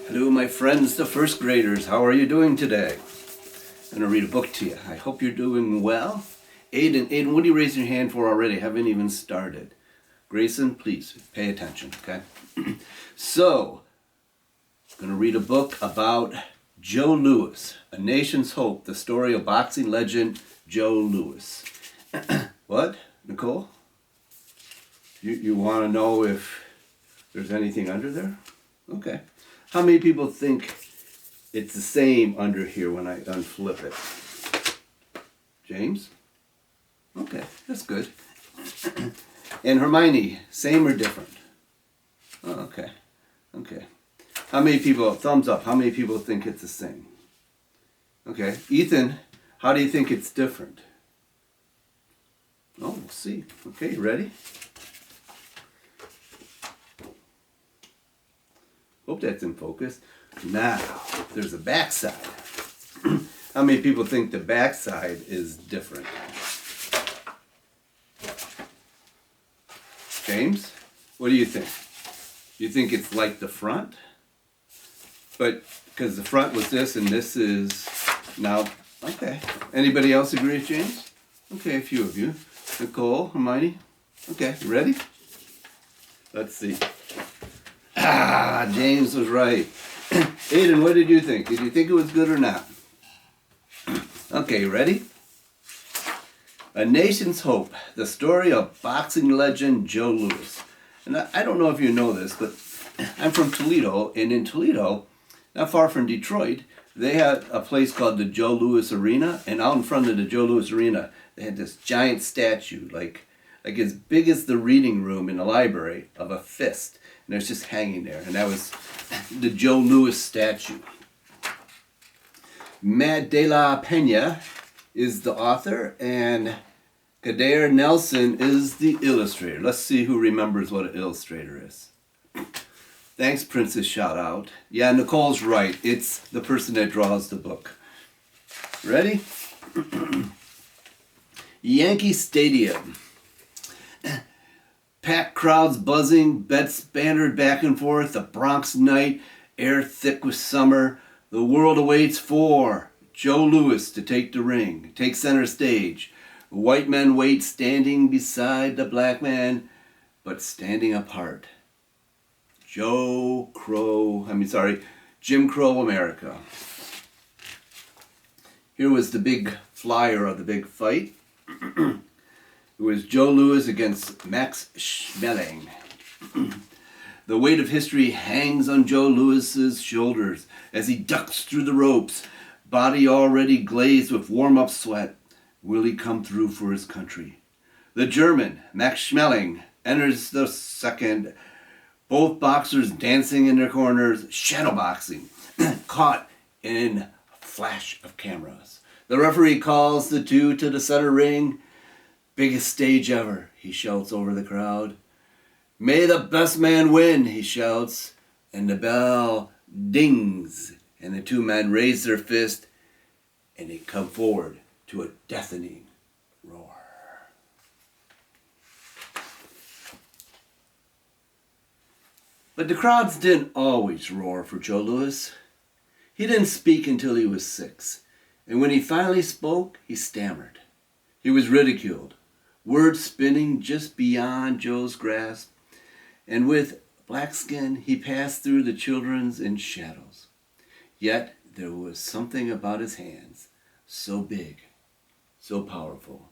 Hello, my friends, the first graders. How are you doing today? I'm going to read a book to you. I hope you're doing well. Aiden, what are you raising your hand for already? Haven't even started. Grayson, please pay attention, okay? So, I'm going to read a book about Joe Louis, A Nation's Hope, the story of boxing legend Joe Louis. What, Nicole? You want to know if there's anything under there? Okay. How many people think it's the same under here when I unflip it? James? Okay, that's good. And Hermione, same or different? Oh, okay. Okay. How many people, thumbs up, how many people think it's the same? Okay. Ethan, how do you think it's different? Oh, we'll see. Okay, you ready? Hope that's in focus. Now, there's a backside. How many people think the backside is different? James, what do you think? You think it's like the front? But because the front was this and this is now, okay. Anybody else agree with James? Okay, a few of you. Nicole, Hermione? Okay, you ready? Let's see. James was right. Aiden, what did you think? Did you think it was good or not? Okay, ready? A Nation's Hope, the story of boxing legend Joe Louis. And I don't know if you know this, but I'm from Toledo, and in Toledo, not far from Detroit, they had a place called the Joe Louis Arena, and out in front of the Joe Louis Arena, they had this giant statue, like as big as the reading room in the library, of a fist. And it was just hanging there. And that was the Joe Louis statue. Matt de la Pena is the author, and Kader Nelson is the illustrator. Let's see who remembers what an illustrator is. Thanks, Princess Shout Out. Yeah, Nicole's right. It's the person that draws the book. Ready? Yankee Stadium. Packed crowds buzzing, bets bantered back and forth, the Bronx night, air thick with summer. The world awaits for Joe Louis to take the ring, take center stage. White men wait standing beside the black man, but standing apart. Jim Crow America. Here was the big flyer of the big fight. It was Joe Louis against Max Schmeling. The weight of history hangs on Joe Louis's shoulders as he ducks through the ropes, body already glazed with warm-up sweat. Will he come through for his country? The German, Max Schmeling, enters the second. Both boxers dancing in their corners, shadowboxing, caught in a flash of cameras. The referee calls the two to the center ring. Biggest stage ever, he shouts over the crowd. May the best man win, he shouts, and the bell dings, and the two men raise their fist, and they come forward to a deafening roar. But the crowds didn't always roar for Joe Louis. He didn't speak until he was 6, and when he finally spoke, he stammered. He was ridiculed. Words spinning just beyond Joe's grasp, and with black skin he passed through the children's in shadows. Yet there was something about his hands, so big, so powerful.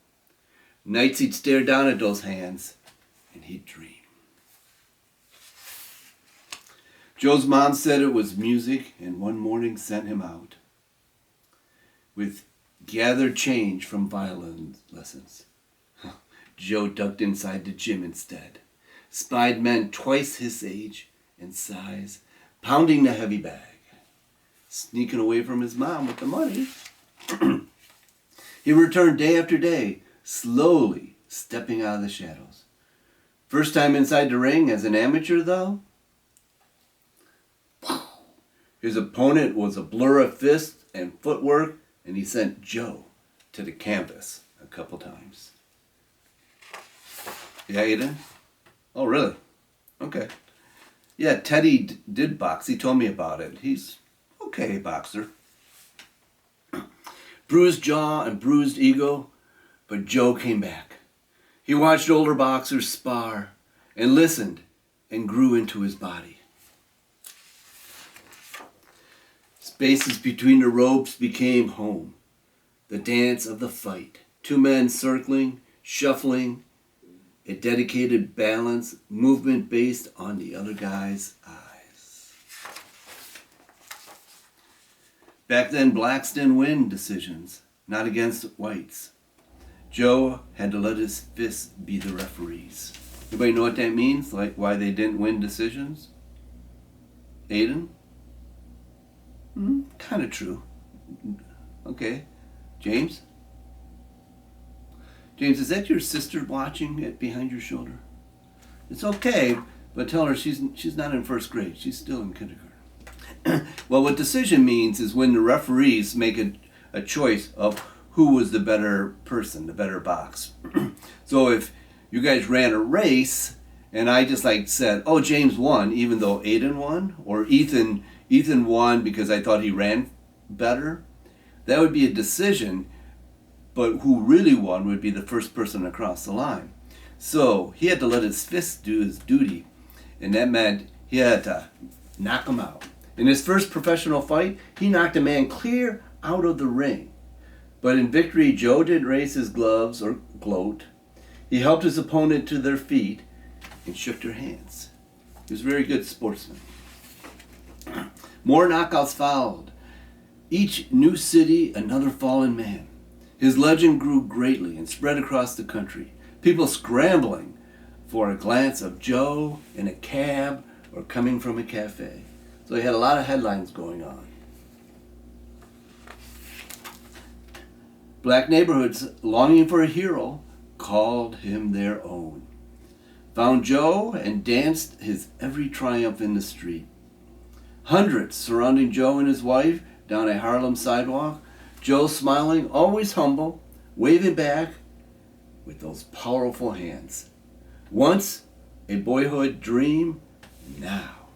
Nights he'd stare down at those hands, and he'd dream. Joe's mom said it was music, and one morning sent him out with gathered change from violin lessons. Joe ducked inside the gym instead, spied men twice his age and size, pounding the heavy bag, sneaking away from his mom with the money. He returned day after day, slowly stepping out of the shadows. First time inside the ring as an amateur, though, his opponent was a blur of fists and footwork, and he sent Joe to the canvas a couple times. Yeah, Aiden? Oh, really? Okay. Yeah, Teddy did box. He told me about it. He's okay boxer. Bruised jaw and bruised ego, but Joe came back. He watched older boxers spar and listened and grew into his body. Spaces between the ropes became home. The dance of the fight. Two men circling, shuffling, a dedicated balance, movement based on the other guy's eyes. Back then, blacks didn't win decisions, not against whites. Joe had to let his fists be the referees. Anybody know what that means? Like why they didn't win decisions? Aiden? Kind of true. Okay. James? James, is that your sister watching it behind your shoulder? It's okay, but tell her she's not in first grade. She's still in kindergarten. Well, what decision means is when the referees make a choice of who was the better person, the better box. So if you guys ran a race and I just said, oh, James won, even though Aiden won, or Ethan won because I thought he ran better, that would be a decision, but who really won would be the first person across the line. So he had to let his fist do his duty, and that meant he had to knock him out. In his first professional fight, he knocked a man clear out of the ring. But in victory, Joe didn't raise his gloves or gloat. He helped his opponent to their feet and shook their hands. He was a very good sportsman. More knockouts followed. Each new city, another fallen man. His legend grew greatly and spread across the country. People scrambling for a glance of Joe in a cab or coming from a cafe. So he had a lot of headlines going on. Black neighborhoods longing for a hero called him their own. Found Joe and danced his every triumph in the street. Hundreds surrounding Joe and his wife down a Harlem sidewalk. Joe smiling, always humble, waving back with those powerful hands. Once a boyhood dream, now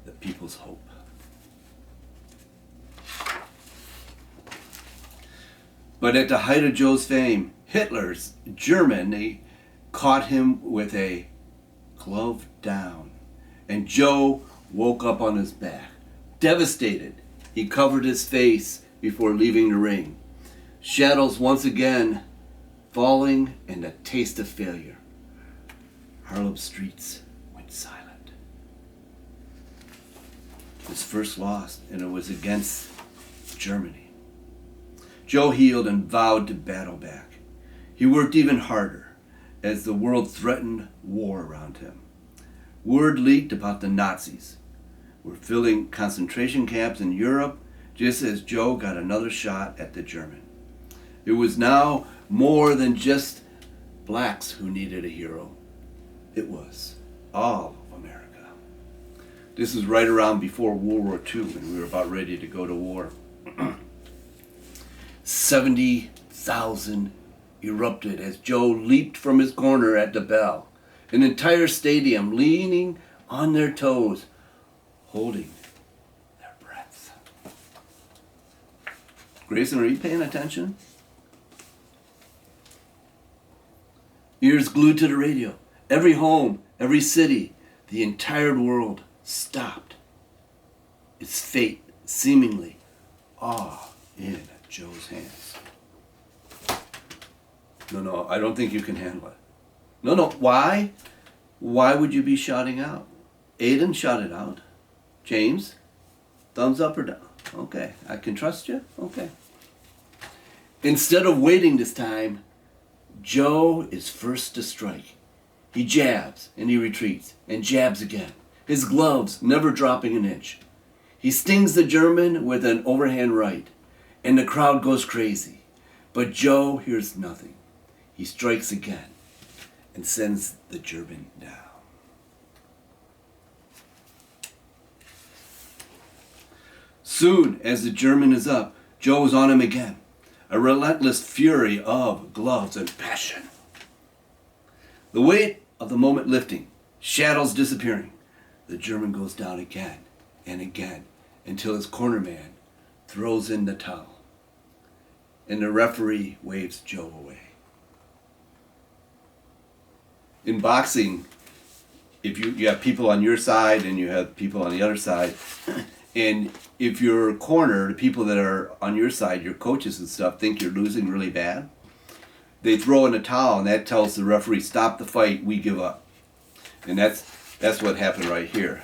the people's hope. But at the height of Joe's fame, Hitler's Germany caught him with a glove down, and Joe woke up on his back. Devastated, he covered his face before leaving the ring. Shadows once again falling and a taste of failure. Harlem streets went silent. His first loss, and it was against Germany. Joe healed and vowed to battle back. He worked even harder as the world threatened war around him. Word leaked about the Nazis were filling concentration camps in Europe just as Joe got another shot at the German. It was now more than just blacks who needed a hero. It was all of America. This was right around before World War II when we were about ready to go to war. 70,000 erupted as Joe leaped from his corner at the bell. An entire stadium leaning on their toes, holding their breath. Grayson, are you paying attention? Ears glued to the radio. Every home, every city, the entire world stopped. Its fate seemingly all in Joe's hands. No, I don't think you can handle it. No, why? Why would you be shouting out? Aiden shouted out. James, thumbs up or down? Okay, I can trust you? Okay. Instead of waiting this time, Joe is first to strike. He jabs and he retreats and jabs again. His gloves never dropping an inch. He stings the German with an overhand right, and the crowd goes crazy. But Joe hears nothing. He strikes again and sends the German down. Soon as the German is up, Joe is on him again. A relentless fury of gloves and passion. The weight of the moment lifting, shadows disappearing. the German goes down again and again until his corner man throws in the towel. And the referee waves Joe away. In boxing, if you have people on your side and you have people on the other side, and if your corner, the people that are on your side, your coaches and stuff, think you're losing really bad, they throw in a towel and that tells the referee, stop the fight, we give up. And that's what happened right here.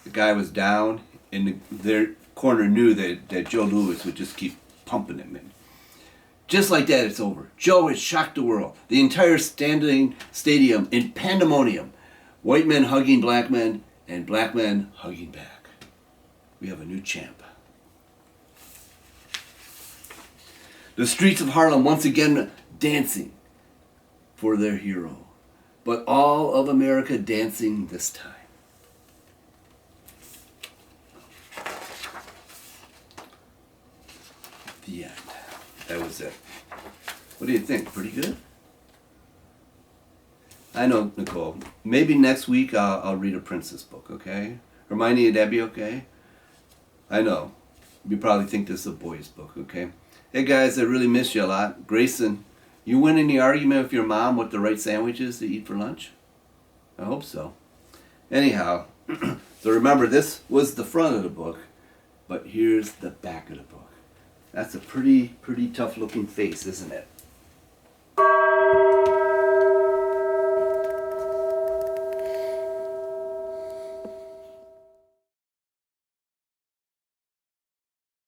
The guy was down and their corner knew that Joe Louis would just keep pumping him in. Just like that, it's over. Joe has shocked the world. The entire standing stadium in pandemonium. White men hugging black men, and black men hugging back. We have a new champ. The streets of Harlem once again dancing for their hero. But all of America dancing this time. The end. That was it. What do you think? Pretty good? I know, Nicole. Maybe next week I'll read a princess book, okay? Hermione, would that be okay? I know. You probably think this is a boy's book, okay? Hey guys, I really miss you a lot. Grayson, you win any argument with your mom what the right sandwiches to eat for lunch? I hope so. Anyhow, so remember this was the front of the book, but here's the back of the book. That's a pretty tough looking face, isn't it?